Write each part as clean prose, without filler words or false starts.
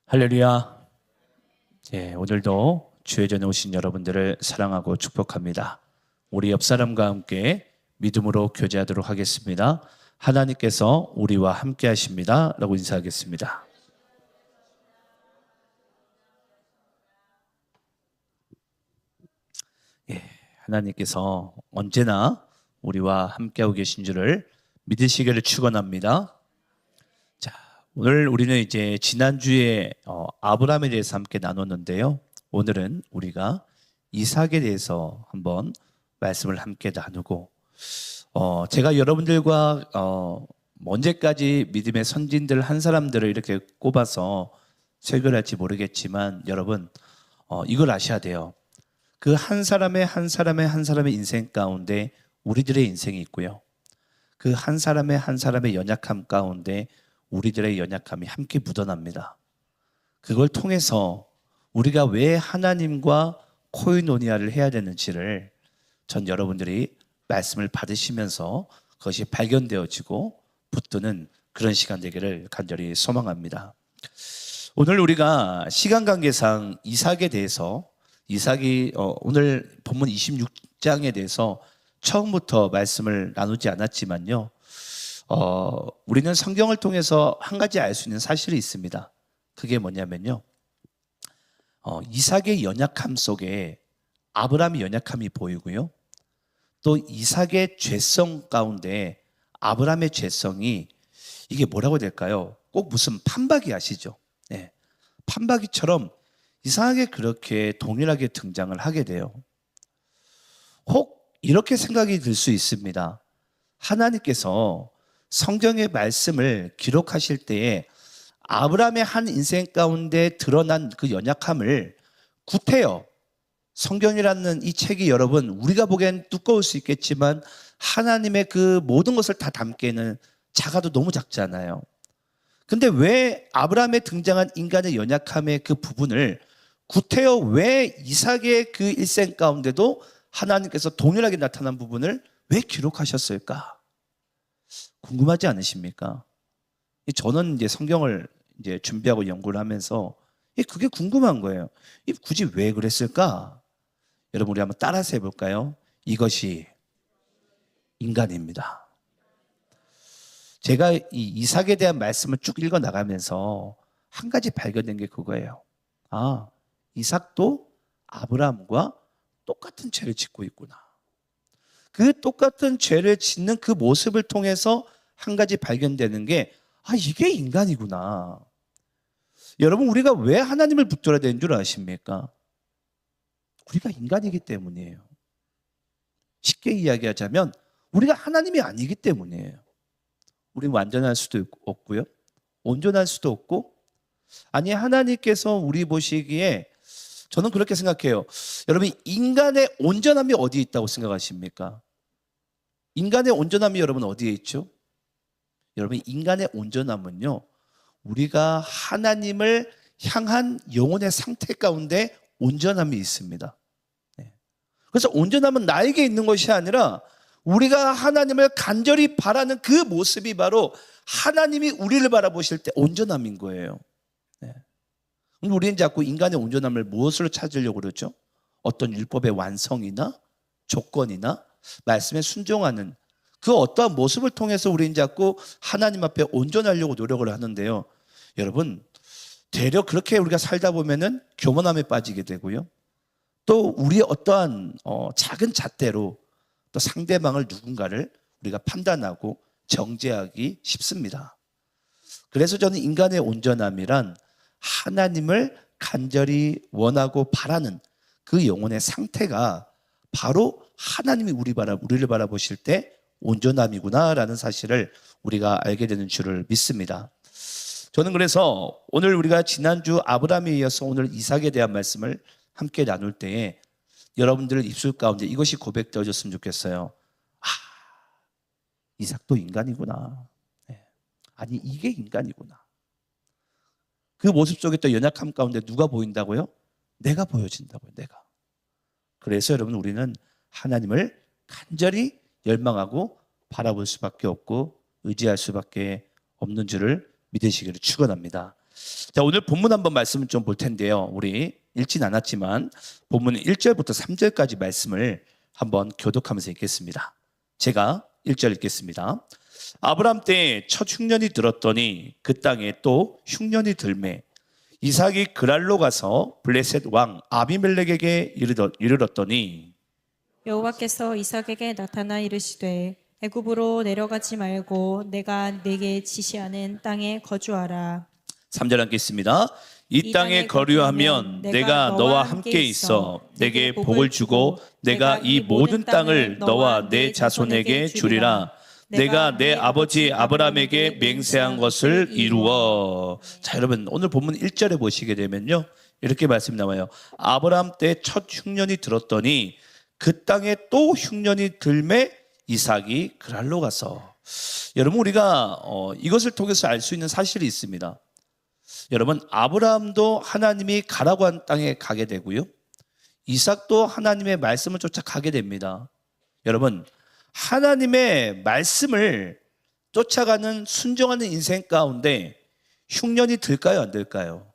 할렐루야. 오늘도 주의 전에 오신 여러분들을 사랑하고 축복합니다. 우리 옆 사람과 함께 믿음으로 교제하도록 하겠습니다. 하나님께서 우리와 함께 하십니다 라고 인사하겠습니다. 하나님께서 언제나 우리와 함께하고 계신 줄을 믿으시기를 축원합니다. 오늘 우리는 이제 지난주에 아브라함에 대해서 함께 나눴는데요. 오늘은 우리가 이삭에 대해서 한번 말씀을 함께 나누고 제가 여러분들과 언제까지 믿음의 선진들 한 사람들을 이렇게 꼽아서 설교할지 모르겠지만 여러분 이걸 아셔야 돼요. 그 한 사람의 인생 가운데 우리들의 인생이 있고요. 그 한 사람의 연약함 가운데 우리들의 연약함이 함께 묻어납니다. 그걸 통해서 우리가 왜 하나님과 코이노니아를 해야 되는지를 전 여러분들이 말씀을 받으시면서 그것이 발견되어지고 붙드는 그런 시간 되기를 간절히 소망합니다. 오늘 우리가 시간 관계상 이삭에 대해서 이삭이 오늘 본문 26장에 대해서 처음부터 말씀을 나누지 않았지만요. 우리는 성경을 통해서 한 가지 알 수 있는 사실이 있습니다. 그게 뭐냐면요. 이삭의 연약함 속에 아브라함의 연약함이 보이고요. 또 이삭의 죄성 가운데 아브라함의 죄성이 이게 뭐라고 될까요? 꼭 무슨 판박이 아시죠? 네. 판박이처럼 이상하게 그렇게 동일하게 등장을 하게 돼요. 혹 이렇게 생각이 들 수 있습니다. 하나님께서 성경의 말씀을 기록하실 때에 아브라함의 한 인생 가운데 드러난 그 연약함을 구태여 성경이라는 이 책이 여러분 우리가 보기엔 두꺼울 수 있겠지만 하나님의 그 모든 것을 다 담기에는 작아도 너무 작잖아요. 근데 왜 아브라함에 등장한 인간의 연약함의 그 부분을 구태여 왜 이삭의 그 일생 가운데도 하나님께서 동일하게 나타난 부분을 왜 기록하셨을까? 궁금하지 않으십니까? 저는 이제 성경을 이제 준비하고 연구를 하면서 그게 궁금한 거예요. 굳이 왜 그랬을까? 여러분 우리 한번 따라서 해볼까요? 이것이 인간입니다. 제가 이 이삭에 대한 말씀을 쭉 읽어 나가면서 한 가지 발견된 게 그거예요. 아, 이삭도 아브라함과 똑같은 죄를 짓고 있구나. 그 똑같은 죄를 짓는 그 모습을 통해서 한 가지 발견되는 게 이게 인간이구나. 여러분 우리가 왜 하나님을 붙들어야 되는 줄 아십니까? 우리가 인간이기 때문이에요. 쉽게 이야기하자면 우리가 하나님이 아니기 때문이에요. 우리는 완전할 수도 없고요. 온전할 수도 없고 아니 하나님께서 우리 보시기에 저는 그렇게 생각해요. 여러분 인간의 온전함이 어디에 있다고 생각하십니까? 인간의 온전함이 여러분 어디에 있죠? 여러분 인간의 온전함은요 우리가 하나님을 향한 영혼의 상태 가운데 온전함이 있습니다. 그래서 온전함은 나에게 있는 것이 아니라 우리가 하나님을 간절히 바라는 그 모습이 바로 하나님이 우리를 바라보실 때 온전함인 거예요. 우리는 자꾸 인간의 온전함을 무엇으로 찾으려고 그러죠? 어떤 율법의 완성이나 조건이나 말씀에 순종하는 그 어떠한 모습을 통해서 우리는 자꾸 하나님 앞에 온전하려고 노력을 하는데요. 여러분 되려 그렇게 우리가 살다 보면은 교만함에 빠지게 되고요. 또 우리의 어떠한 작은 잣대로 또 상대방을 누군가를 우리가 판단하고 정죄하기 쉽습니다. 그래서 저는 인간의 온전함이란 하나님을 간절히 원하고 바라는 그 영혼의 상태가 바로 하나님이 우리를 바라보실 때 온전함이구나라는 사실을 우리가 알게 되는 줄을 믿습니다. 저는 그래서 오늘 우리가 지난주 아브라함에 이어서 오늘 이삭에 대한 말씀을 함께 나눌 때에 여러분들 입술 가운데 이것이 고백되어졌으면 좋겠어요. 이삭도 인간이구나. 아니 이게 인간이구나. 그 모습 속에 또 연약함 가운데 누가 보인다고요? 내가 보여진다고요. 내가. 그래서 여러분 우리는 하나님을 간절히 열망하고 바라볼 수밖에 없고 의지할 수밖에 없는 줄을 믿으시기를 축원합니다. 자, 오늘 본문 한번 말씀을 좀 볼 텐데요. 우리 읽진 않았지만 본문 1절부터 3절까지 말씀을 한번 교독하면서 읽겠습니다. 제가 1절 읽겠습니다. 아브람 때에 첫 흉년이 들었더니 그 땅에 또 흉년이 들매 이삭이 그랄로 가서 블레셋 왕 아비멜렉에게 이르렀더니 여호와께서 이삭에게 나타나 이르시되 애굽으로 내려가지 말고 내가 내게 지시하는 땅에 거주하라. 3절 읽겠습니다. 이 땅에 거류하면 내가 너와 함께 있어 내게 복을 주고 내가 이 모든 땅을 너와 내 자손에게 주리라. 내가 내 아버지 아브라함에게 맹세한 것을 이루어. 자, 여러분 오늘 본문 1절에 보시게 되면요 이렇게 말씀이 나와요. 아브라함 때 첫 흉년이 들었더니 그 땅에 또 흉년이 들매 이삭이 그랄로 가서. 여러분 우리가 이것을 통해서 알 수 있는 사실이 있습니다. 여러분 아브라함도 하나님이 가라고 한 땅에 가게 되고요, 이삭도 하나님의 말씀을 쫓아 가게 됩니다. 여러분 하나님의 말씀을 쫓아가는 순종하는 인생 가운데 흉년이 들까요 안 들까요?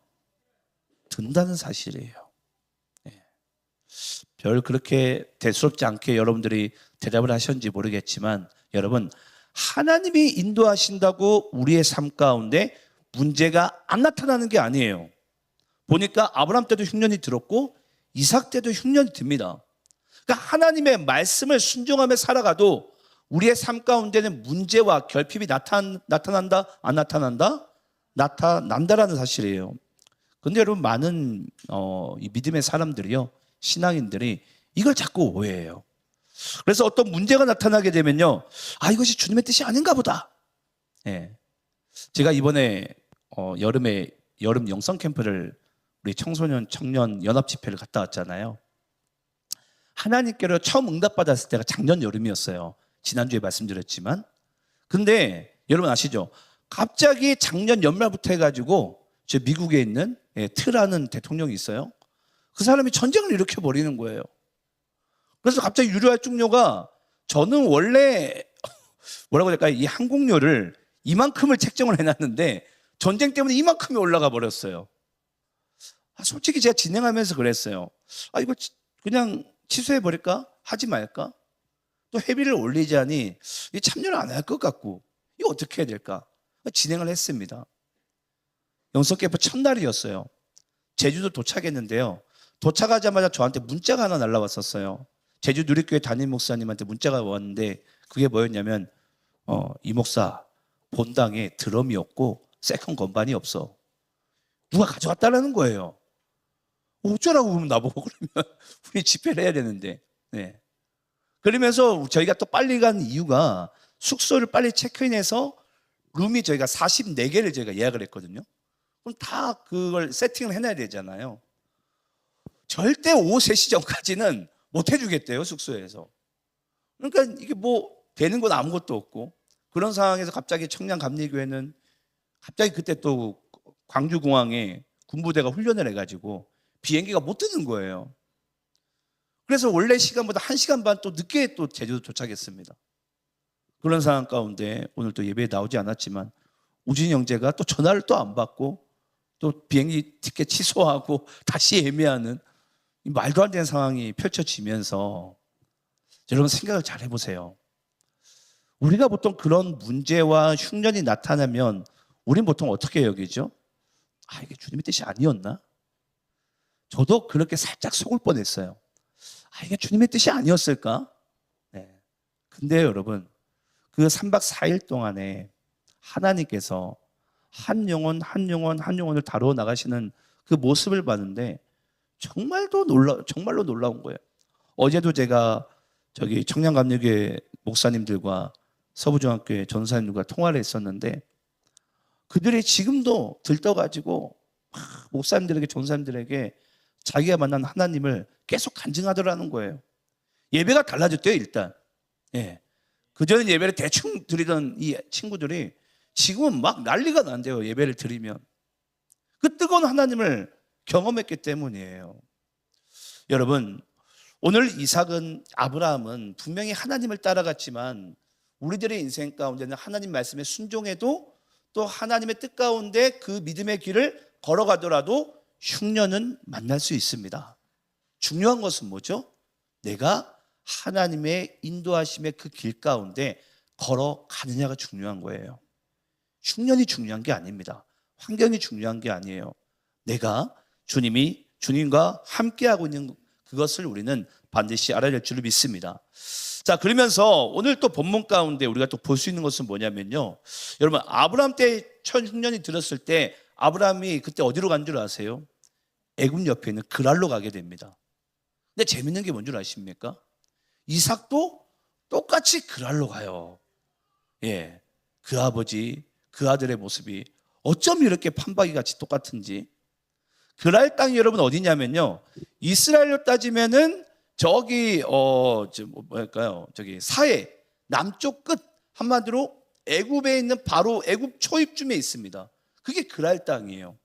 든다는 사실이에요. 별 그렇게 대수롭지 않게 여러분들이 대답을 하셨는지 모르겠지만 여러분 하나님이 인도하신다고 우리의 삶 가운데 문제가 안 나타나는 게 아니에요. 보니까 아브라함 때도 흉년이 들었고 이삭 때도 흉년이 듭니다. 그러니까 하나님의 말씀을 순종하며 살아가도 우리의 삶 가운데는 문제와 결핍이 나타난다? 안 나타난다? 나타난다라는 사실이에요. 그런데 여러분 많은 이 믿음의 사람들이요, 신앙인들이 이걸 자꾸 오해해요. 그래서 어떤 문제가 나타나게 되면요, 아 이것이 주님의 뜻이 아닌가 보다. 예. 제가 이번에 여름에 여름 영성 캠프를 우리 청소년 청년 연합 집회를 갔다 왔잖아요. 하나님께로 처음 응답받았을 때가 작년 여름이었어요. 지난주에 말씀드렸지만. 근데 여러분 아시죠? 갑자기 작년 연말부터 해가지고 저 미국에 있는 트라는 대통령이 있어요. 그 사람이 전쟁을 일으켜버리는 거예요. 그래서 갑자기 유료화 축료가, 저는 원래 뭐라고 할까요? 이 항공료를 이만큼을 책정을 해놨는데 전쟁 때문에 이만큼이 올라가 버렸어요. 솔직히 제가 진행하면서 그랬어요. 이거 그냥 취소해버릴까? 하지 말까? 또 회비를 올리자니 참여를 안 할 것 같고 이거 어떻게 해야 될까? 진행을 했습니다. 영성캠프 첫날이었어요. 제주도 도착했는데요, 도착하자마자 저한테 문자가 하나 날라왔었어요. 제주 누리교회 담임 목사님한테 문자가 왔는데 그게 뭐였냐면 이 목사 본당에 드럼이 없고 세컨 건반이 없어. 누가 가져왔다라는 거예요. 어쩌라고 그러면 나보고, 그러면 우리 집회를 해야 되는데. 네. 그러면서 저희가 또 빨리 간 이유가 숙소를 빨리 체크인해서 룸이 저희가 44개를 저희가 예약을 했거든요. 그럼 다 그걸 세팅을 해놔야 되잖아요. 절대 오후 3시 전까지는 못 해주겠대요, 숙소에서. 그러니까 이게 뭐 되는 건 아무것도 없고, 그런 상황에서 갑자기 청량감리교회는 갑자기 그때 또 광주공항에 군부대가 훈련을 해가지고 비행기가 못 뜨는 거예요. 그래서 원래 시간보다 1시간 반 또 늦게 또 제주도 도착했습니다. 그런 상황 가운데 오늘 또 예배에 나오지 않았지만 우진이 형제가 또 전화를 또 안 받고 또 비행기 티켓 취소하고 다시 예매하는 말도 안 되는 상황이 펼쳐지면서, 여러분 생각을 잘 해보세요. 우리가 보통 그런 문제와 흉년이 나타나면 우린 보통 어떻게 여기죠? 이게 주님의 뜻이 아니었나? 저도 그렇게 살짝 속을 뻔했어요. 이게 주님의 뜻이 아니었을까? 네. 근데 여러분 그 3박 4일 동안에 하나님께서 한 영혼 한 영혼을 다루어 나가시는 그 모습을 봤는데 정말로 놀라운 거예요. 어제도 제가 저기 청량감리교회 목사님들과 서부중학교의 전사님들과 통화를 했었는데 그들이 지금도 들떠가지고 목사님들에게 전사님들에게 자기가 만난 하나님을 계속 간증하더라는 거예요. 예배가 달라졌대요 일단. 예. 그전에 예배를 대충 드리던 이 친구들이 지금은 막 난리가 난대요. 예배를 드리면 그 뜨거운 하나님을 경험했기 때문이에요. 여러분 오늘 이삭은, 아브라함은 분명히 하나님을 따라갔지만 우리들의 인생 가운데는 하나님 말씀에 순종해도 또 하나님의 뜻 가운데 그 믿음의 길을 걸어가더라도 흉년은 만날 수 있습니다. 중요한 것은 뭐죠? 내가 하나님의 인도하심의 그 길 가운데 걸어가느냐가 중요한 거예요. 흉년이 중요한 게 아닙니다. 환경이 중요한 게 아니에요. 내가 주님과 함께하고 있는 그것을 우리는 반드시 알아야 될 줄을 믿습니다. 자, 그러면서 오늘 또 본문 가운데 우리가 또 볼 수 있는 것은 뭐냐면요. 여러분, 아브라함 때 첫 흉년이 들었을 때 아브라함이 그때 어디로 간 줄 아세요? 애굽 옆에 있는 그랄로 가게 됩니다. 근데 재밌는 게 뭔 줄 아십니까? 이삭도 똑같이 그랄로 가요. 예, 그 아버지, 그 아들의 모습이 어쩜 이렇게 판박이 같이 똑같은지. 그랄 땅이 여러분 어디냐면요, 이스라엘로 따지면은 저기 뭐랄까요, 저기 사해 남쪽 끝, 한마디로 애굽에 있는 바로 애굽 초입쯤에 있습니다. 그게 그랄 땅이에요.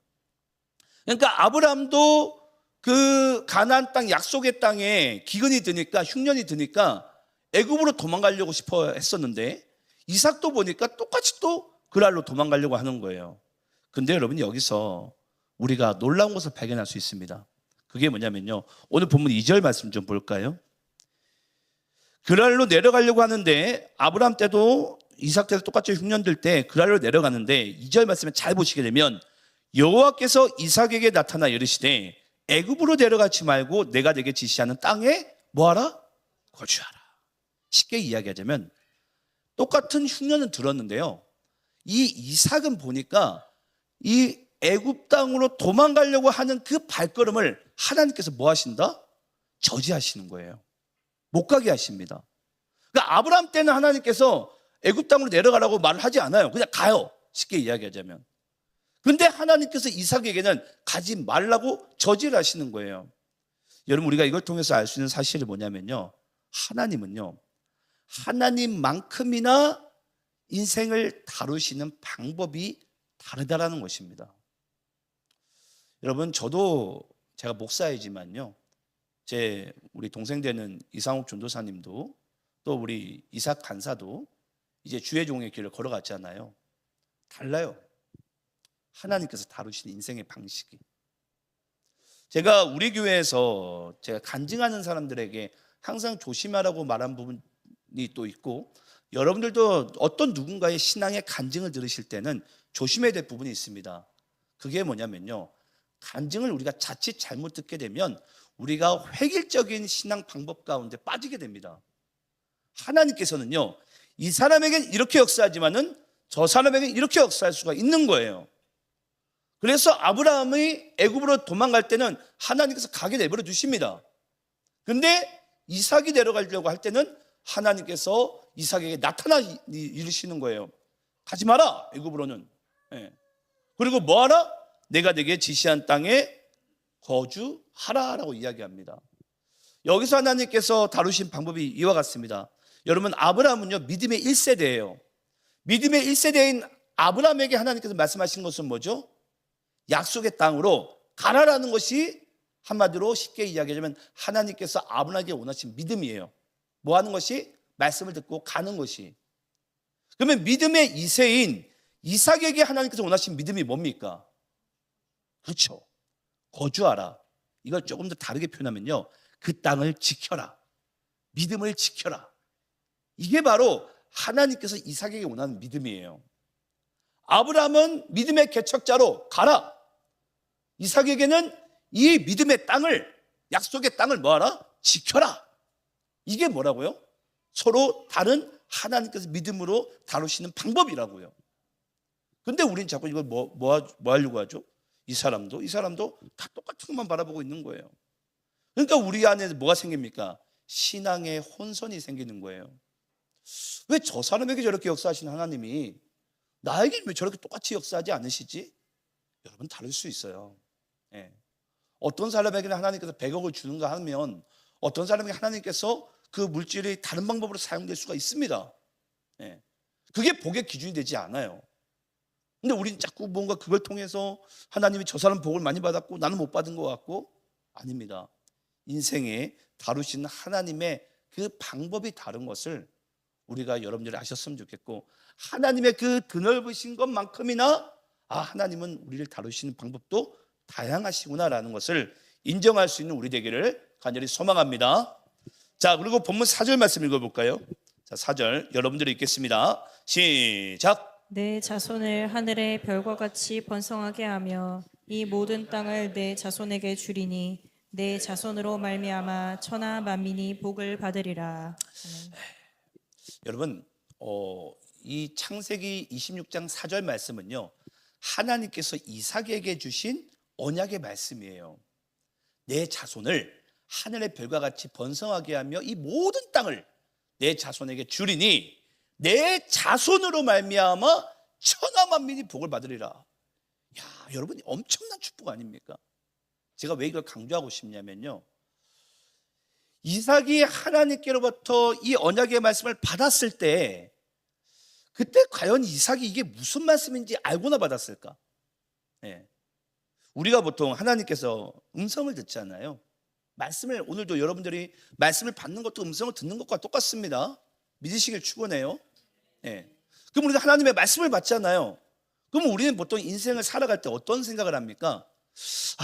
그러니까 아브라함도 그 가나안 땅, 약속의 땅에 기근이 드니까, 흉년이 드니까 애굽으로 도망가려고 싶어 했었는데, 이삭도 보니까 똑같이 또 그랄로 도망가려고 하는 거예요. 근데 여러분, 여기서 우리가 놀라운 것을 발견할 수 있습니다. 그게 뭐냐면요, 오늘 본문 2절 말씀 좀 볼까요? 그랄로 내려가려고 하는데, 아브라함 때도 이삭 때도 똑같이 흉년 들 때 그랄로 내려가는데, 2절 말씀에 잘 보시게 되면 여호와께서 이삭에게 나타나 이르시되 애굽으로 내려가지 말고 내가 내게 지시하는 땅에 뭐하라? 거주하라. 쉽게 이야기하자면 똑같은 흉년은 들었는데요, 이 이삭은 보니까 이 애굽 땅으로 도망가려고 하는 그 발걸음을 하나님께서 뭐 하신다? 저지하시는 거예요. 못 가게 하십니다. 그러니까 아브라함 때는 하나님께서 애굽 땅으로 내려가라고 말을 하지 않아요. 그냥 가요. 쉽게 이야기하자면. 근데 하나님께서 이삭에게는 가지 말라고 저지를 하시는 거예요. 여러분, 우리가 이걸 통해서 알 수 있는 사실이 뭐냐면요, 하나님은요, 하나님만큼이나 인생을 다루시는 방법이 다르다라는 것입니다. 여러분, 저도 제가 목사이지만요, 우리 동생 되는 이상욱 전도사님도 또 우리 이삭 간사도 이제 주의 종의 길을 걸어갔잖아요. 달라요. 하나님께서 다루시는 인생의 방식이. 제가 우리 교회에서 제가 간증하는 사람들에게 항상 조심하라고 말한 부분이 또 있고, 여러분들도 어떤 누군가의 신앙의 간증을 들으실 때는 조심해야 될 부분이 있습니다. 그게 뭐냐면요, 간증을 우리가 자칫 잘못 듣게 되면 우리가 획일적인 신앙 방법 가운데 빠지게 됩니다. 하나님께서는요, 이 사람에겐 이렇게 역사하지만은 저 사람에겐 이렇게 역사할 수가 있는 거예요. 그래서 아브라함이 애굽으로 도망갈 때는 하나님께서 가게 내버려 두십니다. 근데 이삭이 내려가려고 할 때는 하나님께서 이삭에게 나타나 이르시는 거예요. 가지 마라, 애굽으로는. 예. 그리고 뭐하라? 내가 내게 지시한 땅에 거주하라라고 이야기합니다. 여기서 하나님께서 다루신 방법이 이와 같습니다. 여러분, 아브라함은요, 믿음의 1세대예요. 믿음의 1세대인 아브라함에게 하나님께서 말씀하신 것은 뭐죠? 약속의 땅으로 가라라는 것이 한마디로 쉽게 이야기하자면 하나님께서 아브라함에게 원하신 믿음이에요. 뭐 하는 것이? 말씀을 듣고 가는 것이. 그러면 믿음의 2세인 이삭에게 하나님께서 원하신 믿음이 뭡니까? 그렇죠. 거주하라. 이걸 조금 더 다르게 표현하면요, 그 땅을 지켜라. 믿음을 지켜라. 이게 바로 하나님께서 이삭에게 원하는 믿음이에요. 아브라함은 믿음의 개척자로 가라. 이삭에게는 이 믿음의 땅을, 약속의 땅을 뭐하라? 지켜라. 이게 뭐라고요? 서로 다른 하나님께서 믿음으로 다루시는 방법이라고요. 근데 우린 자꾸 이걸 뭐 하려고 하죠? 이 사람도 다 똑같은 것만 바라보고 있는 거예요. 그러니까 우리 안에 뭐가 생깁니까? 신앙의 혼선이 생기는 거예요. 왜 저 사람에게 저렇게 역사하시는 하나님이 나에게 왜 저렇게 똑같이 역사하지 않으시지? 여러분, 다를 수 있어요. 예. 어떤 사람에게는 하나님께서 100억을 주는가 하면 어떤 사람에게 하나님께서 그 물질이 다른 방법으로 사용될 수가 있습니다. 예. 그게 복의 기준이 되지 않아요. 근데 우리는 자꾸 뭔가 그걸 통해서 하나님이 저 사람 복을 많이 받았고 나는 못 받은 것 같고, 아닙니다. 인생에 다루시는 하나님의 그 방법이 다른 것을 우리가 여러분들이 아셨으면 좋겠고, 하나님의 그 드넓으신 것만큼이나 하나님은 우리를 다루시는 방법도 다양하시구나라는 것을 인정할 수 있는 우리 되기를 간절히 소망합니다. 자, 그리고 본문 4절 말씀 읽어볼까요? 자, 4절 여러분들이 읽겠습니다. 시작. 내 자손을 하늘의 별과 같이 번성하게 하며 이 모든 땅을 내 자손에게 주리니 내 자손으로 말미암아 천하 만민이 복을 받으리라. 아멘. 여러분, 이 창세기 26장 4절 말씀은요, 하나님께서 이삭에게 주신 언약의 말씀이에요. 내 자손을 하늘의 별과 같이 번성하게 하며 이 모든 땅을 내 자손에게 주리니 내 자손으로 말미암아 천하 만민이 복을 받으리라. 야, 여러분, 엄청난 축복 아닙니까? 제가 왜 이걸 강조하고 싶냐면요, 이삭이 하나님께로부터 이 언약의 말씀을 받았을 때 그때 과연 이삭이 이게 무슨 말씀인지 알고나 받았을까? 네. 우리가 보통 하나님께서 음성을 듣잖아요. 말씀을, 오늘도 여러분들이 말씀을 받는 것도 음성을 듣는 것과 똑같습니다. 믿으시길 축원해요. 네. 그럼 우리가 하나님의 말씀을 받잖아요. 그럼 우리는 보통 인생을 살아갈 때 어떤 생각을 합니까?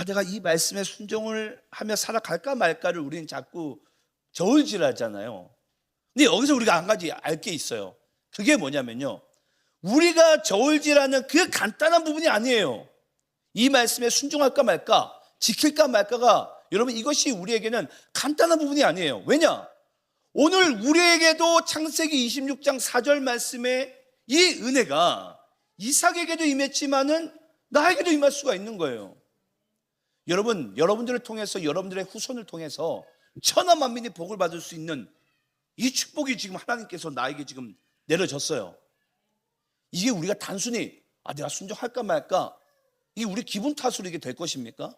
내가 이 말씀에 순종을 하며 살아갈까 말까를 우리는 자꾸 저울질하잖아요. 근데 여기서 우리가 한 가지 알 게 있어요. 그게 뭐냐면요, 우리가 저울질하는 그 간단한 부분이 아니에요. 이 말씀에 순종할까 말까, 지킬까 말까가, 여러분, 이것이 우리에게는 간단한 부분이 아니에요. 왜냐? 오늘 우리에게도 창세기 26장 4절 말씀에 이 은혜가 이삭에게도 임했지만은 나에게도 임할 수가 있는 거예요. 여러분, 여러분들을 통해서, 여러분들의 후손을 통해서 천하 만민이 복을 받을 수 있는 이 축복이 지금 하나님께서 나에게 지금 내려졌어요. 이게 우리가 단순히 내가 순종할까 말까, 이게 우리 기분 탓으로 이게 될 것입니까?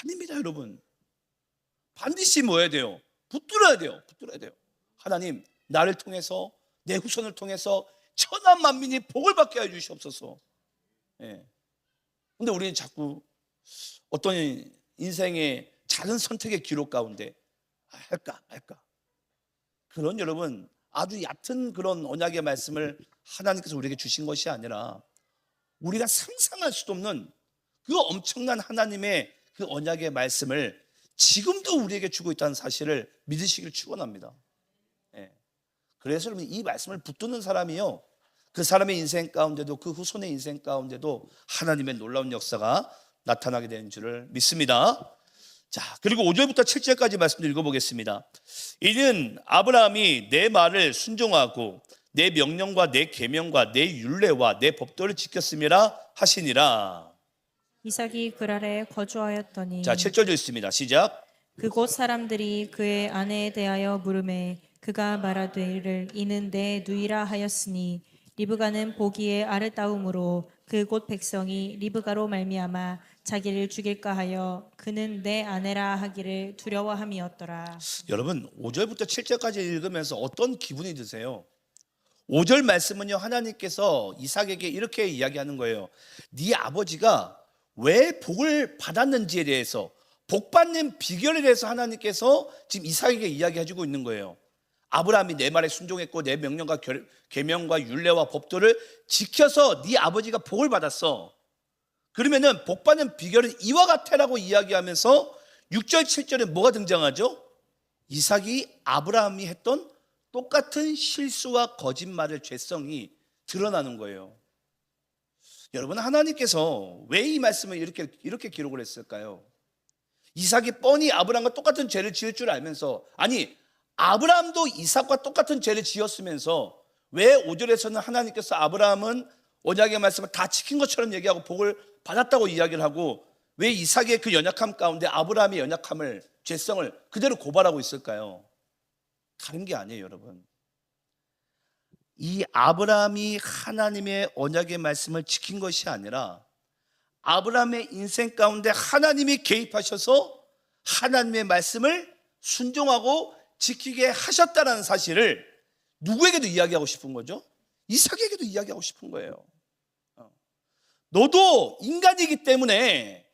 아닙니다, 여러분. 반드시 뭐 해야 돼요? 붙들어야 돼요. 붙들어야 돼요. 하나님, 나를 통해서, 내 후손을 통해서 천하 만민이 복을 받게 해 주시옵소서. 예. 근데 우리는 자꾸 어떤 인생의 작은 선택의 기록 가운데 할까 말까, 그런, 여러분, 아주 얕은 그런 언약의 말씀을 하나님께서 우리에게 주신 것이 아니라 우리가 상상할 수도 없는 그 엄청난 하나님의 그 언약의 말씀을 지금도 우리에게 주고 있다는 사실을 믿으시길 축원합니다. 예. 그래서 여러분, 이 말씀을 붙드는 사람이요, 그 사람의 인생 가운데도, 그 후손의 인생 가운데도 하나님의 놀라운 역사가 나타나게 되는 줄을 믿습니다. 자, 그리고 5절부터 7절까지 말씀을 읽어보겠습니다. 이는 아브라함이 내 말을 순종하고 내 명령과 내 계명과 내 율례와 내 법도를 지켰음이라 하시니라. 이삭이 그랄에 거주하였더니 자, 7절 읽습니다. 시작. 그곳 사람들이 그의 아내에 대하여 물으매 그가 말하되 이를 이는 내 누이라 하였으니 리브가는 보기에 아름다움으로 그곳 백성이 리브가로 말미암아 자기를 죽일까 하여 그는 내 아내라 하기를 두려워함이었더라. 여러분, 5절부터 7절까지 읽으면서 어떤 기분이 드세요? 5절 말씀은요, 하나님께서 이삭에게 이렇게 이야기하는 거예요. 네 아버지가 왜 복을 받았는지에 대해서, 복 받는 비결에 대해서 하나님께서 지금 이삭에게 이야기해주고 있는 거예요. 아브라함이 내 말에 순종했고 내 명령과 계명과 율례와 법도를 지켜서 네 아버지가 복을 받았어. 그러면은 복 받는 비결은 이와 같아라고 이야기하면서 6절 7절에 뭐가 등장하죠? 이삭이 아브라함이 했던 똑같은 실수와 거짓말의 죄성이 드러나는 거예요. 여러분, 하나님께서 왜 이 말씀을 이렇게 기록을 했을까요? 이삭이 뻔히 아브라함과 똑같은 죄를 지을 줄 알면서, 아니, 아브라함도 이삭과 똑같은 죄를 지었으면서 왜 5절에서는 하나님께서 아브라함은 언약의 말씀을 다 지킨 것처럼 얘기하고 복을 받았다고 이야기를 하고, 왜 이삭의 그 연약함 가운데 아브라함의 연약함을, 죄성을 그대로 고발하고 있을까요? 다른 게 아니에요, 여러분. 이 아브라함이 하나님의 언약의 말씀을 지킨 것이 아니라 아브라함의 인생 가운데 하나님이 개입하셔서 하나님의 말씀을 순종하고 지키게 하셨다는 사실을 누구에게도 이야기하고 싶은 거죠? 이삭에게도 이야기하고 싶은 거예요. 너도 인간이기 때문에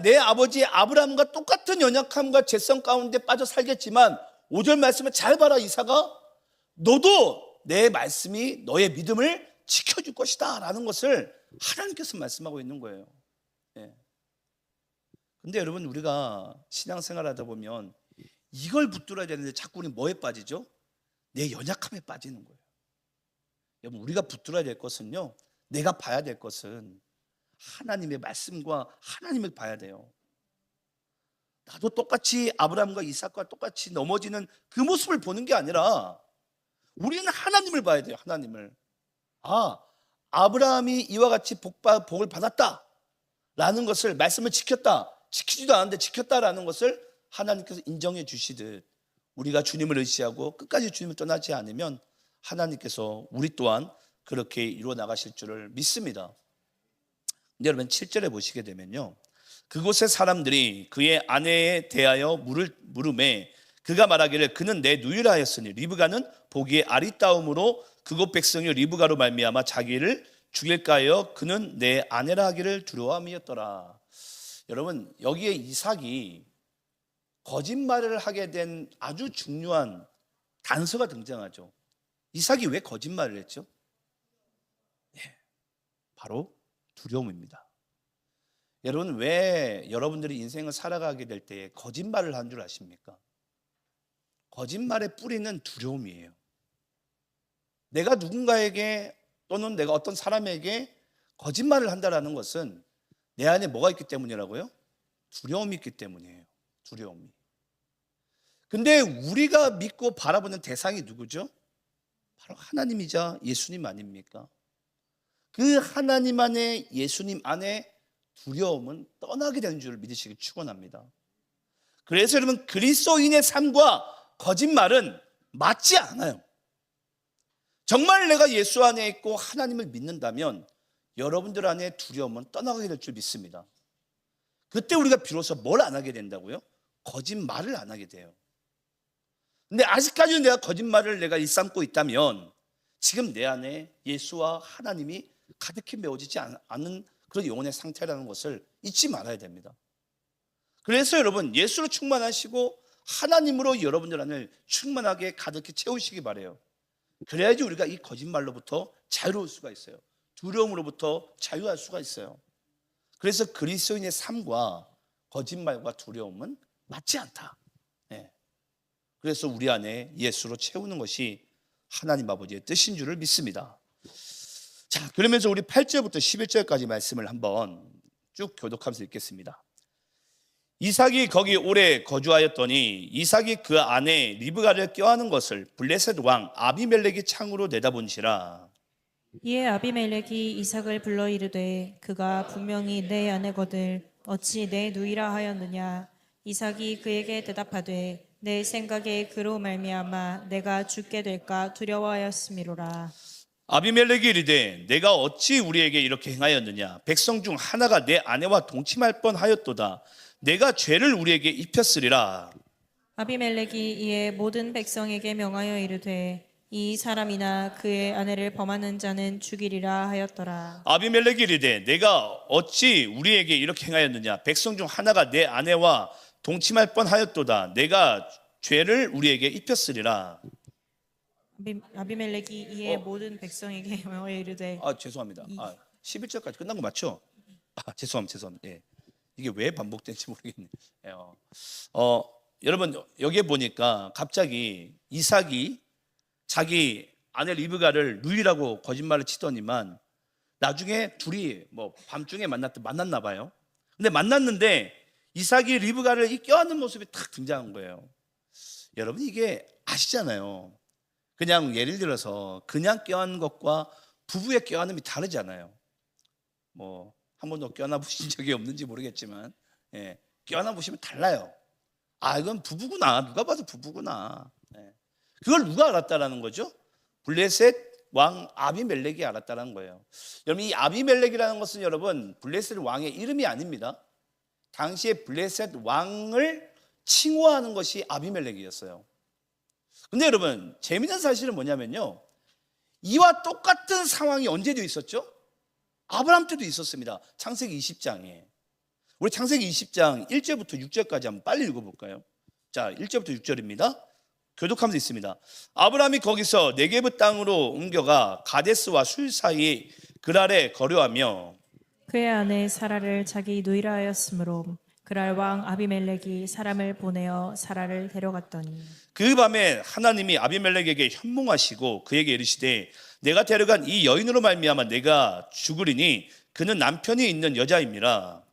내 아버지 아브라함과 똑같은 연약함과 죄성 가운데 빠져 살겠지만 5절 말씀을 잘 봐라, 이삭아. 너도 내 말씀이 너의 믿음을 지켜줄 것이다 라는 것을 하나님께서 말씀하고 있는 거예요. 예. 근데 여러분, 우리가 신앙생활 하다 보면 이걸 붙들어야 되는데 자꾸 우리 뭐에 빠지죠? 내 연약함에 빠지는 거예요. 여러분, 우리가 붙들어야 될 것은요, 내가 봐야 될 것은 하나님의 말씀과 하나님을 봐야 돼요. 나도 똑같이 아브라함과 이삭과 똑같이 넘어지는 그 모습을 보는 게 아니라 우리는 하나님을 봐야 돼요. 하나님을. 아브라함이 이와 같이 복을 받았다 라는 것을, 말씀을 지켰다, 지키지도 않았는데 지켰다라는 것을 하나님께서 인정해 주시듯, 우리가 주님을 의지하고 끝까지 주님을 떠나지 않으면 하나님께서 우리 또한 그렇게 이루어 나가실 줄을 믿습니다. 근데 여러분, 7절에 보시게 되면요, 그곳의 사람들이 그의 아내에 대하여 물음에 그가 말하기를 그는 내 누이라 하였으니 리브가는 보기에 아리따움으로 그곳 백성이 리브가로 말미암아 자기를 죽일까 하여 그는 내 아내라 하기를 두려워함이었더라. 여러분, 여기에 이삭이 거짓말을 하게 된 아주 중요한 단서가 등장하죠. 이삭이 왜 거짓말을 했죠? 바로 두려움입니다. 여러분, 왜 여러분들이 인생을 살아가게 될 때 거짓말을 한 줄 아십니까? 거짓말의 뿌리는 두려움이에요. 내가 누군가에게 또는 내가 어떤 사람에게 거짓말을 한다는 것은 내 안에 뭐가 있기 때문이라고요? 두려움이 있기 때문이에요. 두려움이. 근데 우리가 믿고 바라보는 대상이 누구죠? 바로 하나님이자 예수님 아닙니까? 그 하나님 안에, 예수님 안에 두려움은 떠나게 되는 줄 믿으시길 축원합니다. 그래서 여러분, 그리스도인의 삶과 거짓말은 맞지 않아요. 정말 내가 예수 안에 있고 하나님을 믿는다면 여러분들 안에 두려움은 떠나가게 될 줄 믿습니다. 그때 우리가 비로소 뭘 안 하게 된다고요? 거짓말을 안 하게 돼요. 근데 아직까지는 내가 거짓말을 내가 일삼고 있다면 지금 내 안에 예수와 하나님이 가득히 메워지지 않은 그런 영혼의 상태라는 것을 잊지 말아야 됩니다. 그래서 여러분, 예수로 충만하시고 하나님으로 여러분들 안을 충만하게 가득히 채우시기 바라요. 그래야지 우리가 이 거짓말로부터 자유로울 수가 있어요. 두려움으로부터 자유할 수가 있어요. 그래서 그리스도인의 삶과 거짓말과 두려움은 맞지 않다. 그래서 우리 안에 예수로 채우는 것이 하나님 아버지의 뜻인 줄을 믿습니다. 자, 그러면서 우리 8절부터 11절까지 말씀을 한번 쭉 교독하면서 읽겠습니다. 이삭이 거기 오래 거주하였더니 이삭이 그 아내 리브가를 껴안은 것을 블레셋 왕 아비멜렉이 창으로 내다본지라. 이에 아비멜렉이 이삭을 불러 이르되 그가 분명히 내 아내거늘 어찌 내 누이라 하였느냐. 이삭이 그에게 대답하되 내 생각에 그로 말미암아 내가 죽게 될까 두려워하였음이로라. 아비멜렉이 이르되 내가 어찌 우리에게 이렇게 행하였느냐. 백성 중 하나가 내 아내와 동침할 뻔하였도다. 내가 죄를 우리에게 입혔으리라. 아비멜렉이 이에 모든 백성에게 명하여 이르되 이 사람이나 그의 아내를 범하는 자는 죽이리라 하였더라. 아비멜렉이 이르되 내가 어찌 우리에게 이렇게 행하였느냐. 백성 중 하나가 내 아내와 동침할 뻔하였도다. 내가 죄를 우리에게 입혔으리라. 아비멜렉이 이에 모든 백성에게 명하여 이르되 죄송합니다. 11절까지 끝난 거 맞죠? 죄송합니다. 예. 이게 왜 반복된지 모르겠네요. 여러분, 여기에 보니까 갑자기 이삭이 자기 아내 리브가를 누이라고 거짓말을 치더니만 나중에 둘이 뭐 밤중에 만났나 봐요. 근데 만났는데 이삭이 리브가를 껴안는 모습이 탁 등장한 거예요. 여러분, 이게 아시잖아요. 그냥 예를 들어서 그냥 껴안는 것과 부부의 껴안음이 다르잖아요. 뭐 한 번도 껴안아 보신 적이 없는지 모르겠지만 껴안아 보시면 달라요. 이건 부부구나. 누가 봐도 부부구나. 그걸 누가 알았다라는 거죠? 블레셋 왕 아비멜렉이 알았다는 거예요. 여러분, 이 아비멜렉이라는 것은 여러분 블레셋 왕의 이름이 아닙니다. 당시에 블레셋 왕을 칭호하는 것이 아비멜렉이었어요. 근데 여러분, 재미있는 사실은 뭐냐면요, 이와 똑같은 상황이 언제도 있었죠? 아브라함 때도 있었습니다. 창세기 20장에. 우리 창세기 20장 1절부터 6절까지 한번 빨리 읽어볼까요? 자, 1절부터 6절입니다. 교독하면서 있습니다. 아브라함이 거기서 네게브 땅으로 옮겨가 가데스와 술 사이 그랄에 거류하며 그의 아내 사라를 자기 누이라 하였으므로 그랄 왕 아비멜렉이 사람을 보내어 사라를 데려갔더니 그 밤에 하나님이 아비멜렉에게 현몽하시고 그에게 이르시되 내가 데려간 이 여인으로 말미암아 내가 죽으리니 그는 남편이 있는 여자임이라.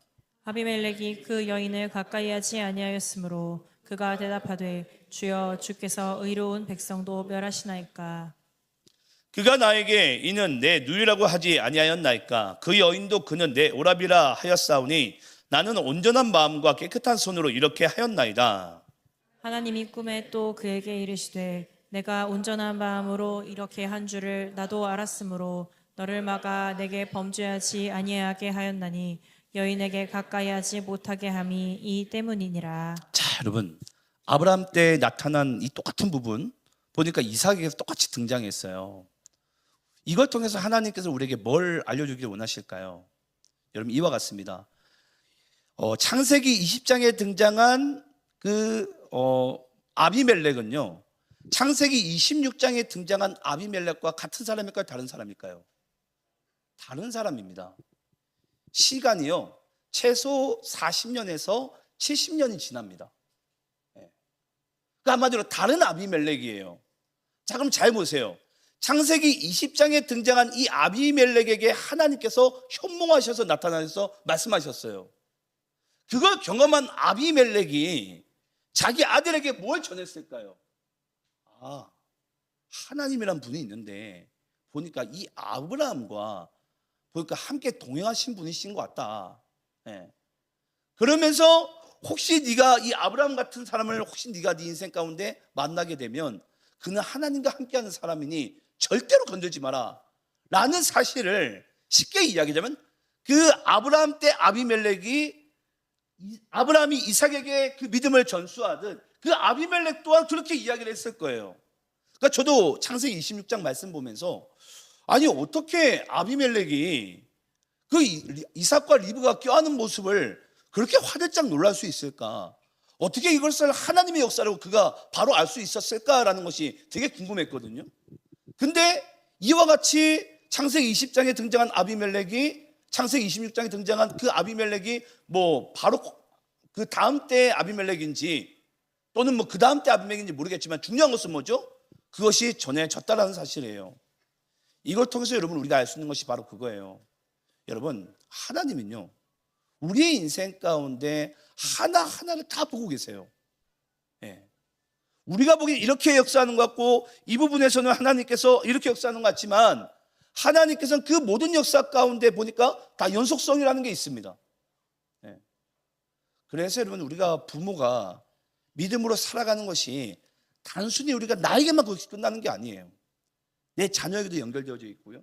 아비멜렉이 그 여인을 가까이 하지 아니하였으므로 그가 대답하되 주여 주께서 의로운 백성도 멸하시나이까. 그가 나에게 이는 내 누이라고 하지 아니하였나이까. 그 여인도 그는 내 오라비라 하였사오니 나는 온전한 마음과 깨끗한 손으로 이렇게 하였나이다. 하나님이 꿈에 또 그에게 이르시되 내가 온전한 마음으로 이렇게 한 줄을 나도 알았으므로 너를 막아 내게 범죄하지 아니하게 하였나니 여인에게 가까이 하지 못하게 함이 이 때문이니라. 자, 여러분, 아브라함 때 나타난 이 똑같은 부분 보니까 이삭에게서 똑같이 등장했어요. 이걸 통해서 하나님께서 우리에게 뭘 알려주기를 원하실까요? 여러분, 이와 같습니다. 창세기 20장에 등장한 아비멜렉은요, 창세기 26장에 등장한 아비멜렉과 같은 사람일까요? 다른 사람일까요? 다른 사람입니다. 시간이요, 최소 40년에서 70년이 지납니다. 그 한마디로 다른 아비멜렉이에요. 자, 그럼 잘 보세요. 창세기 20장에 등장한 이 아비멜렉에게 하나님께서 현몽하셔서 나타나셔서 말씀하셨어요. 그걸 경험한 아비멜렉이 자기 아들에게 뭘 전했을까요? 아, 하나님이란 분이 있는데 보니까 이 아브라함과 보니까 함께 동행하신 분이신 것 같다. 예. 그러면서 혹시 네가 이 아브라함 같은 사람을 혹시 네가 네 인생 가운데 만나게 되면 그는 하나님과 함께하는 사람이니 절대로 건들지 마라 라는 사실을 쉽게 이야기하자면 그 아브라함 때 아브라함이 이삭에게 그 믿음을 전수하듯 그 아비멜렉 또한 그렇게 이야기를 했을 거예요. 그러니까 저도 창세기 26장 말씀 보면서 아니 어떻게 아비멜렉이 그 이삭과 리브가 껴안은 모습을 그렇게 화들짝 놀랄 수 있을까? 어떻게 이것을 하나님의 역사라고 그가 바로 알 수 있었을까라는 것이 되게 궁금했거든요. 근데 이와 같이 창세기 20장에 등장한 아비멜렉이 창세기 26장에 등장한 그 아비멜렉이 뭐 바로 그 다음 때 아비멜렉인지 또는 뭐 그 다음 때 아비멜렉인지 모르겠지만 중요한 것은 뭐죠? 그것이 전해졌다라는 사실이에요. 이걸 통해서 여러분 우리가 알 수 있는 것이 바로 그거예요. 여러분 하나님은요 우리의 인생 가운데 하나하나를 다 보고 계세요. 예. 우리가 보기엔 이렇게 역사하는 것 같고 이 부분에서는 하나님께서 이렇게 역사하는 것 같지만 하나님께서는 그 모든 역사 가운데 보니까 다 연속성이라는 게 있습니다. 예. 그래서 여러분 우리가 부모가 믿음으로 살아가는 것이 단순히 우리가 나에게만 그것이 끝나는 게 아니에요. 내 자녀에게도 연결되어져 있고요.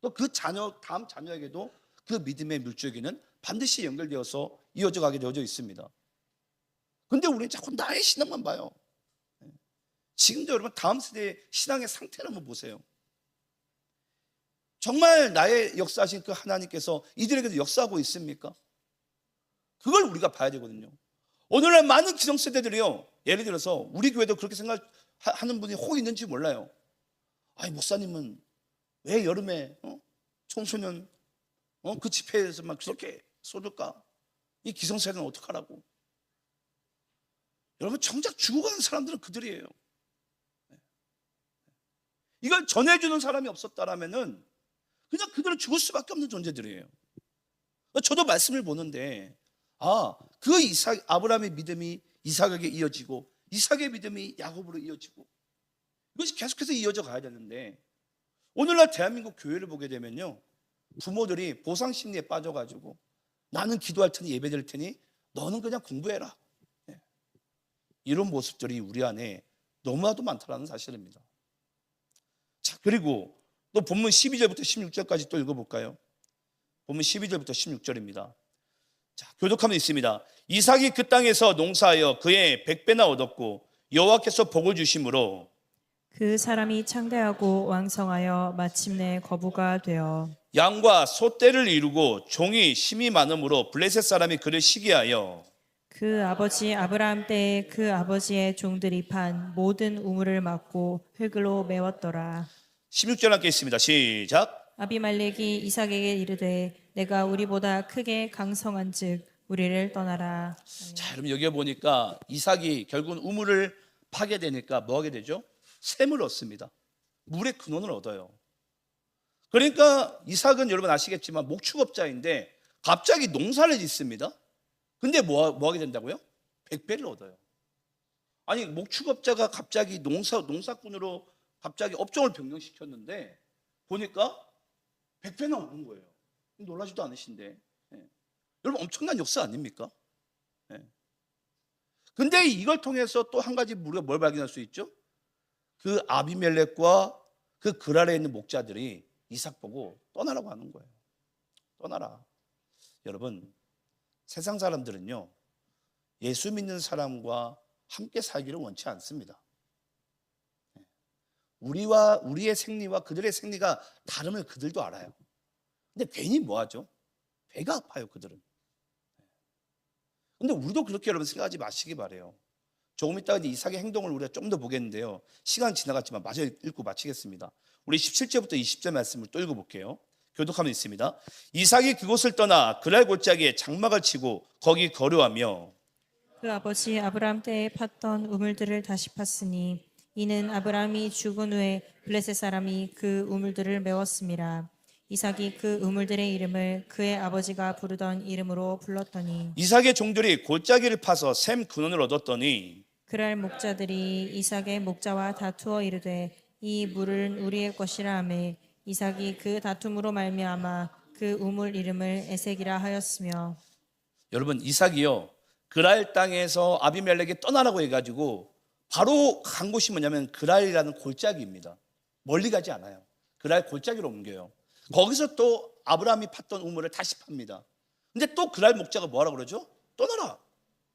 또 그 다음 자녀에게도 그 믿음의 물줄기는 반드시 연결되어서 이어져 가게 되어져 있습니다. 근데 우리는 자꾸 나의 신앙만 봐요. 지금도 여러분 다음 세대의 신앙의 상태를 한번 보세요. 정말 나의 역사하신 그 하나님께서 이들에게도 역사하고 있습니까? 그걸 우리가 봐야 되거든요. 오늘날 많은 기성세대들이요, 예를 들어서 우리 교회도 그렇게 생각하는 분이 혹 있는지 몰라요. 아니 목사님은 왜 여름에 청소년 그 집회에서만 그렇게 쏟을까? 이 기성세대는 어떡하라고? 여러분 정작 죽어가는 사람들은 그들이에요. 이걸 전해주는 사람이 없었다라면은 그냥 그들은 죽을 수밖에 없는 존재들이에요. 저도 말씀을 보는데 그 아브라함의 믿음이 이삭에게 이어지고 이삭의 믿음이 야곱으로 이어지고 이것이 계속해서 이어져 가야 되는데 오늘날 대한민국 교회를 보게 되면요 부모들이 보상심리에 빠져가지고 나는 기도할 테니 예배드릴 테니 너는 그냥 공부해라, 이런 모습들이 우리 안에 너무나도 많다는 사실입니다. 자, 그리고 또 본문 12절부터 16절까지 또 읽어볼까요? 본문 12절부터 16절입니다. 자, 교독하면 있습니다. 이삭이 그 땅에서 농사하여 그의 100배나 얻었고 여호와께서 복을 주심으로 그 사람이 창대하고 왕성하여 마침내 거부가 되어 양과 소떼를 이루고 종이 심이 많음으로 블레셋 사람이 그를 시기하여 그 아버지 아브라함 때에 그 아버지의 종들이 판 모든 우물을 막고 흙으로 메웠더라. 16절 함께 있습니다. 시작. 아비말렉이 이삭에게 이르되 내가 우리보다 크게 강성한즉 우리를 떠나라. 자, 여러분 여기 보니까 이삭이 결국은 우물을 파게 되니까 뭐 하게 되죠? 샘을 얻습니다. 물의 근원을 얻어요. 그러니까 이삭은 여러분 아시겠지만 목축업자인데 갑자기 농사를 짓습니다. 근데 뭐 하게 된다고요? 100배를 얻어요. 아니 목축업자가 갑자기 농사꾼으로 갑자기 업종을 변경시켰는데 보니까 100배나 오는 거예요. 놀라지도 않으신데. 예. 여러분 엄청난 역사 아닙니까? 예. 근데 이걸 통해서 또 한 가지 우리가 뭘 발견할 수 있죠? 그 아비멜렉과 그 그랄에 있는 목자들이 이삭 보고 떠나라고 하는 거예요. 떠나라. 여러분 세상 사람들은요 예수 믿는 사람과 함께 살기를 원치 않습니다. 우리의 생리와 그들의 생리가 다름을 그들도 알아요. 근데 괜히 뭐하죠? 배가 아파요 그들은. 근데 우리도 그렇게 여러분 생각하지 마시기 바래요. 조금 이따가 이삭의 행동을 우리가 좀 더 보겠는데요, 시간 지나갔지만 마저 읽고 마치겠습니다. 우리 17절부터 20절 말씀을 또 읽어볼게요. 교독하면 있습니다. 이삭이 그곳을 떠나 그랄 골짜기에 장막을 치고 거기 거류하며 그 아버지 아브라함 때에 팠던 우물들을 다시 팠으니 이는 아브라함이 죽은 후에 블레셋 사람이 그 우물들을 메웠음이라. 이삭이 그 우물들의 이름을 그의 아버지가 부르던 이름으로 불렀더니 이삭의 종들이 골짜기를 파서 샘 근원을 얻었더니 그랄 목자들이 이삭의 목자와 다투어 이르되 이 물은 우리의 것이라 하매 이삭이 그 다툼으로 말미암아 그 우물 이름을 에색이라 하였으며. 여러분 이삭이요 그랄 땅에서 아비멜렉이 떠나라고 해가지고 바로 간 곳이 뭐냐면 그랄이라는 골짜기입니다. 멀리 가지 않아요. 그랄 골짜기로 옮겨요. 거기서 또 아브라함이 팠던 우물을 다시 팝니다. 근데 또 그랄 목자가 뭐하라고 그러죠? 떠나라.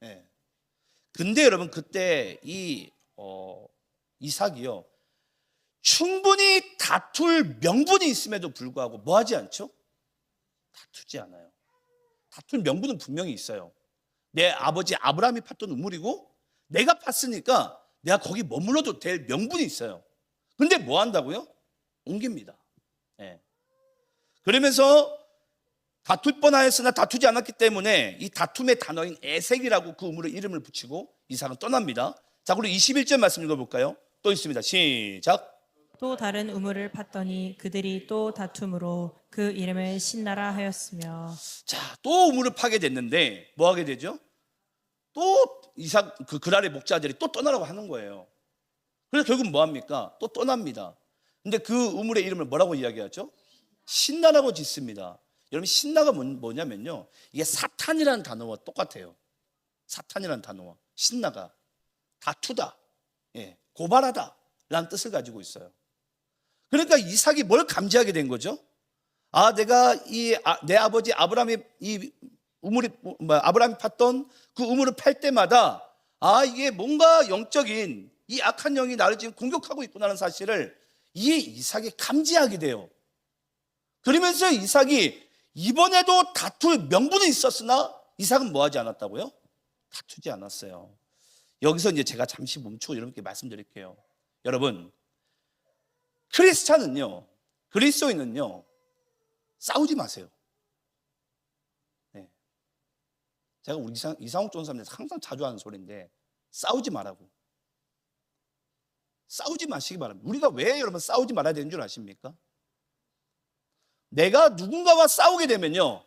예. 근데 여러분 그때 이삭이요 충분히 다툴 명분이 있음에도 불구하고 뭐 하지 않죠? 다투지 않아요. 다툴 명분은 분명히 있어요. 내 아버지 아브라함이 팠던 우물이고 내가 팠으니까 내가 거기 머물러도 될 명분이 있어요. 근데 뭐 한다고요? 옮깁니다. 예. 그러면서 다툴 뻔하였으나 다투지 않았기 때문에 이 다툼의 단어인 에색이라고 그 우물의 이름을 붙이고 이삭은 떠납니다. 자, 그리고 21절 말씀 읽어볼까요? 또 있습니다. 시작. 또 다른 우물을 팠더니 그들이 또 다툼으로 그 이름을 신나라 하였으며. 자, 또 우물을 파게 됐는데 뭐 하게 되죠? 또 이삭 그 그랄의 목자들이 또 떠나라고 하는 거예요. 그래서 결국 뭐 합니까? 또 떠납니다. 근데 그 우물의 이름을 뭐라고 이야기하죠? 신나라고 짓습니다. 여러분 신나가 뭐냐면요 이게 사탄이라는 단어와 똑같아요. 사탄이라는 단어와 신나가 다투다, 예, 고발하다 라는 뜻을 가지고 있어요. 그러니까 이삭이 뭘 감지하게 된 거죠? 내가 내 아버지 아브라함이 아브라함이 팠던 그 우물을 팔 때마다 이게 뭔가 영적인 이 악한 영이 나를 지금 공격하고 있구나라는 사실을 이 이삭이 감지하게 돼요. 그러면서 이삭이 이번에도 다툴 명분이 있었으나 이삭은 뭐 하지 않았다고요? 다투지 않았어요. 여기서 이제 제가 잠시 멈추고 여러분께 말씀드릴게요. 여러분, 크리스찬은요, 그리스도인은요, 싸우지 마세요. 네. 제가 우리 이상욱 전사님한테 항상 자주 하는 소리인데 싸우지 말라고. 싸우지 마시기 바랍니다. 우리가 왜 여러분 싸우지 말아야 되는 줄 아십니까? 내가 누군가와 싸우게 되면요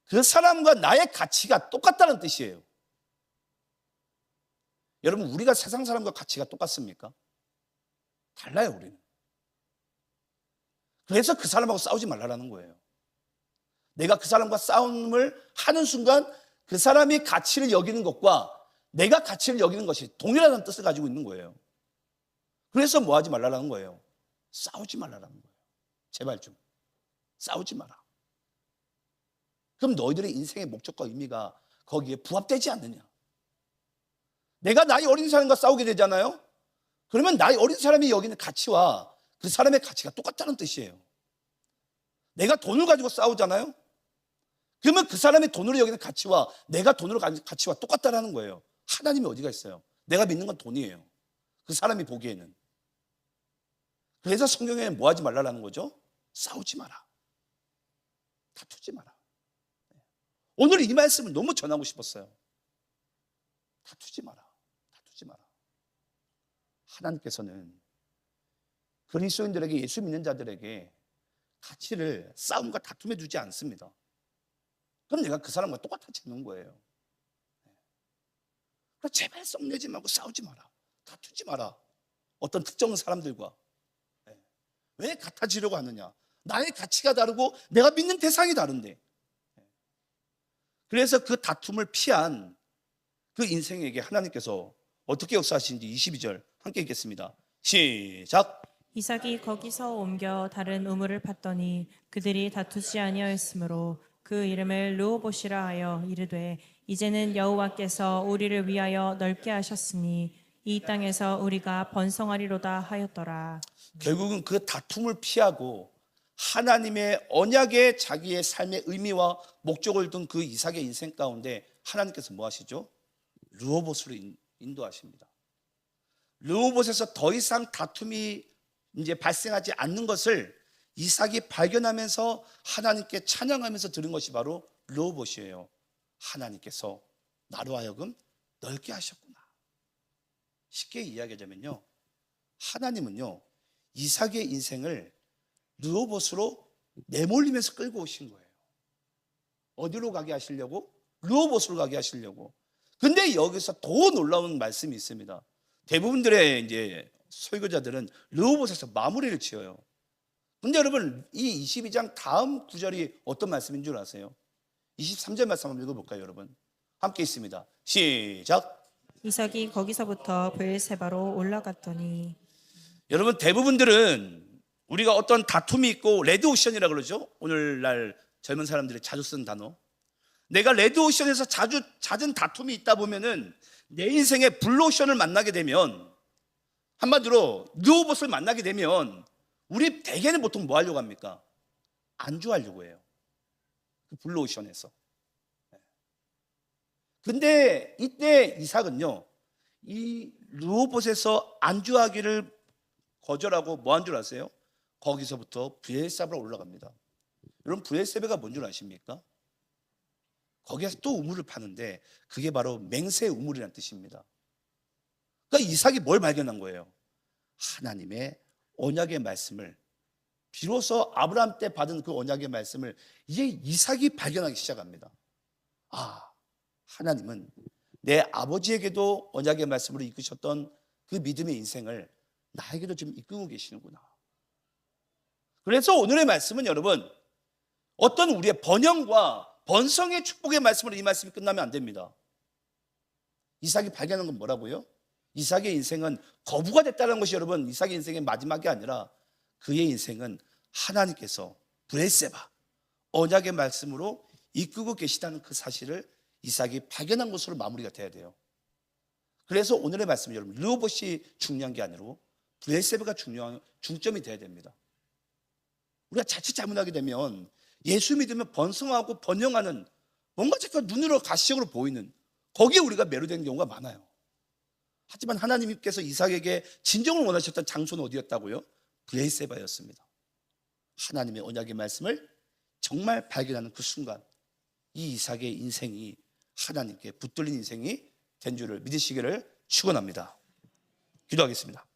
그 사람과 나의 가치가 똑같다는 뜻이에요. 여러분 우리가 세상 사람과 가치가 똑같습니까? 달라요. 우리는. 그래서 그 사람하고 싸우지 말라는 거예요. 내가 그 사람과 싸움을 하는 순간 그 사람이 가치를 여기는 것과 내가 가치를 여기는 것이 동일하다는 뜻을 가지고 있는 거예요. 그래서 뭐 하지 말라는 거예요? 싸우지 말라는 거예요. 제발 좀 싸우지 마라. 그럼 너희들의 인생의 목적과 의미가 거기에 부합되지 않느냐? 내가 나이 어린 사람과 싸우게 되잖아요. 그러면 나이 어린 사람이 여기는 가치와 그 사람의 가치가 똑같다는 뜻이에요. 내가 돈을 가지고 싸우잖아요. 그러면 그 사람이 돈으로 여기는 가치와 내가 돈으로 가진 가치와 똑같다라는 거예요. 하나님이 어디가 있어요? 내가 믿는 건 돈이에요. 그 사람이 보기에는. 그래서 성경에는 뭐 하지 말라라는 거죠? 싸우지 마라. 다투지 마라. 오늘 이 말씀을 너무 전하고 싶었어요. 다투지 마라. 다투지 마라. 하나님께서는 그리스도인들에게, 예수 믿는 자들에게 가치를 싸움과 다툼에 두지 않습니다. 그럼 내가 그 사람과 똑같이 있는 거예요. 그러니까 제발 썩내지 말고 싸우지 마라. 다투지 마라. 어떤 특정 사람들과. 왜 같아지려고 하느냐? 나의 가치가 다르고 내가 믿는 대상이 다른데. 그래서 그 다툼을 피한 그 인생에게 하나님께서 어떻게 역사하시는지 22절 함께 읽겠습니다. 시작. 이삭이 거기서 옮겨 다른 우물을 팠더니 그들이 다투지 아니하였으므로 그 이름을 르호봇이라 하여 이르되 이제는 여호와께서 우리를 위하여 넓게 하셨으니 이 땅에서 우리가 번성하리로다 하였더라. 결국은 그 다툼을 피하고 하나님의 언약에 자기의 삶의 의미와 목적을 둔 그 이삭의 인생 가운데 하나님께서 뭐 하시죠? 르호봇으로 인도하십니다. 르호봇에서 더 이상 다툼이 이제 발생하지 않는 것을 이삭이 발견하면서 하나님께 찬양하면서 들은 것이 바로 르호봇이에요. 하나님께서 나로 하여금 넓게 하셨구나. 쉽게 이야기하자면요, 하나님은요 이삭의 인생을 르호봇으로 내몰리면서 끌고 오신 거예요. 어디로 가게 하시려고? 르호봇으로 가게 하시려고. 근데 여기서 더 놀라운 말씀이 있습니다. 대부분들의 이제 설교자들은 르호봇에서 마무리를 지어요. 근데 여러분, 이 22장 다음 구절이 어떤 말씀인 줄 아세요? 23절 말씀 한번 읽어볼까요, 여러분? 함께 있습니다. 시작. 이삭이 거기서부터 브엘세바로 올라갔더니. 여러분, 대부분들은 우리가 어떤 다툼이 있고 레드오션이라고 그러죠. 오늘날 젊은 사람들이 자주 쓰는 단어. 내가 레드오션에서 자주 잦은 다툼이 있다 보면은 내 인생에 블루오션을 만나게 되면, 한마디로 르호봇을 만나게 되면 우리 대개는 보통 뭐 하려고 합니까? 안주하려고 해요. 그 블루오션에서. 근데 이때 이삭은요, 이 르호봇에서 안주하기를 거절하고 뭐 한 줄 아세요? 거기서부터 브엘세바로 올라갑니다. 여러분, 브엘세바가 뭔 줄 아십니까? 거기에서 또 우물을 파는데 그게 바로 맹세 우물이라는 뜻입니다. 그러니까 이삭이 뭘 발견한 거예요? 하나님의 언약의 말씀을, 비로소 아브라함 때 받은 그 언약의 말씀을 이제 이삭이 발견하기 시작합니다. 아, 하나님은 내 아버지에게도 언약의 말씀으로 이끄셨던 그 믿음의 인생을 나에게도 지금 이끌고 계시는구나. 그래서 오늘의 말씀은 여러분, 어떤 우리의 번영과 번성의 축복의 말씀으로 이 말씀이 끝나면 안 됩니다. 이삭이 발견한 건 뭐라고요? 이삭의 인생은 거부가 됐다는 것이 여러분, 이삭의 인생의 마지막이 아니라 그의 인생은 하나님께서 브엘세바, 언약의 말씀으로 이끌고 계시다는 그 사실을 이삭이 발견한 것으로 마무리가 돼야 돼요. 그래서 오늘의 말씀, 여러분, 르호봇이 중요한 게 아니고 브엘세바가 중요한 중점이 돼야 됩니다. 우리가 자칫 잘못하게 되면 예수 믿으면 번성하고 번영하는, 뭔가 자꾸 눈으로 가시적으로 보이는, 거기에 우리가 매료되는 경우가 많아요. 하지만 하나님께서 이삭에게 진정을 원하셨던 장소는 어디였다고요? 브엘세바였습니다. 하나님의 언약의 말씀을 정말 발견하는 그 순간, 이 이삭의 인생이 하나님께 붙들린 인생이 된 줄을 믿으시기를 축원합니다. 기도하겠습니다.